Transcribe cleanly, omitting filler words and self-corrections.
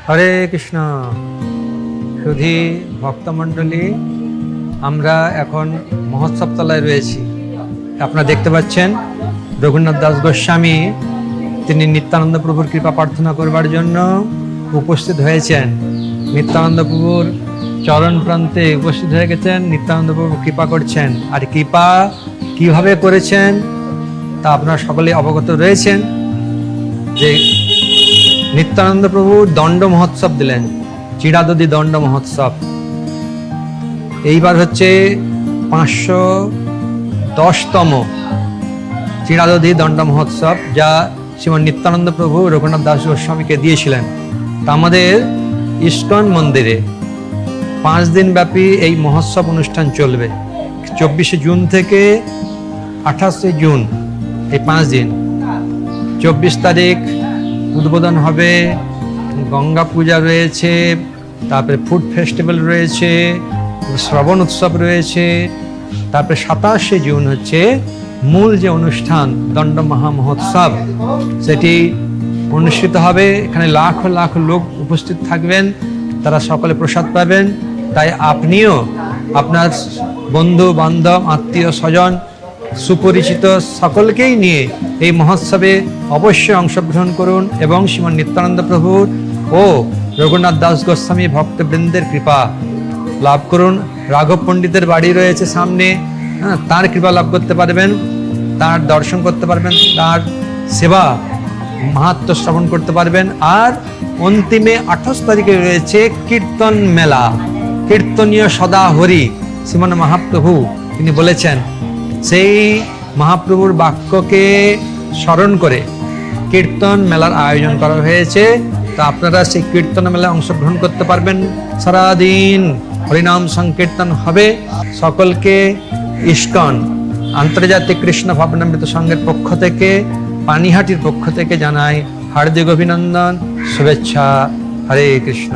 হরে কৃষ্ণ। সুধী ভক্তমণ্ডলী, আমরা এখন মহোৎসব তলায় রয়েছি। আপনারা দেখতে পাচ্ছেন রঘুনাথ দাস গোস্বামী তিনি নিত্যানন্দ প্রভুর কৃপা প্রার্থনা করবার জন্য উপস্থিত হয়েছেন। নিত্যানন্দ প্রভুর চরণ প্রান্তে উপস্থিত হয়ে গেছেন, নিত্যানন্দ প্রভু কৃপা করছেন। আর কৃপা কিভাবে করেছেন তা আপনারা সকলে অবগত রয়েছেন যে নিত্যানন্দ প্রভু দণ্ড মহোৎসব দিলেন, চিরাদদি দণ্ড মহোৎসব। এইবার হচ্ছে 510তম চিরাদদি দণ্ড মহোৎসব, যা শ্রীমান নিত্যানন্দ প্রভু রঘুনাথ দাস গোস্বামীকে দিয়েছিলেন। তা আমাদের ইস্কন মন্দিরে 5 দিন ব্যাপী এই মহোৎসব অনুষ্ঠান চলবে। 24শে জুন থেকে 28শে জুন, এই 5 দিন। 24 তারিখ উদ্বোধন হবে, গঙ্গা পূজা রয়েছে, তারপরে ফুড ফেস্টিভ্যাল রয়েছে, শ্রবণ উৎসব রয়েছে। তারপরে 27শে জুন হচ্ছে মূল যে অনুষ্ঠান দণ্ড মহা মহোৎসব, সেটি অনুষ্ঠিত হবে। এখানে লাখ লাখ লোক উপস্থিত থাকবেন, তারা সকলে প্রসাদ পাবেন। তাই আপনিও আপনার বন্ধু বান্ধব আত্মীয় স্বজন সুপরিচিত সকলকেই নিয়ে এই মহোৎসবে অবশ্যই অংশগ্রহণ করুন এবং শ্রীমান নিত্যানন্দ প্রভুর ও রঘুনাথ দাস গোস্বামী ভক্তবৃন্দের কৃপা লাভ করুন। রাঘব পণ্ডিতের বাড়ি রয়েছে সামনে, তার কৃপা লাভ করতে পারবেন, তার দর্শন করতে পারবেন, তার সেবা মাহাত্ম্য শ্রবণ করতে পারবেন। আর অন্তিমে 28 তারিখে রয়েছে কীর্তন মেলা, কীর্তনীয় সদা হরি। শ্রীমান মহাপ্রভু তিনি বলেছেন, সেই মহাপ্রভুর বাক্যকে স্মরণ করে কীর্তন মেলার আয়োজন করা হয়েছে। তা আপনারা সেই কীর্তন মেলায় অংশগ্রহণ করতে পারবেন। সারাদিন হরিনাম সংকীর্তন হবে। সকলকে ইস্কন আন্তর্জাতিক কৃষ্ণ ভাবনামৃত সংঘের পক্ষ থেকে, পানিহাটির পক্ষ থেকে জানাই হার্দিক অভিনন্দন, শুভেচ্ছা। হরে কৃষ্ণ।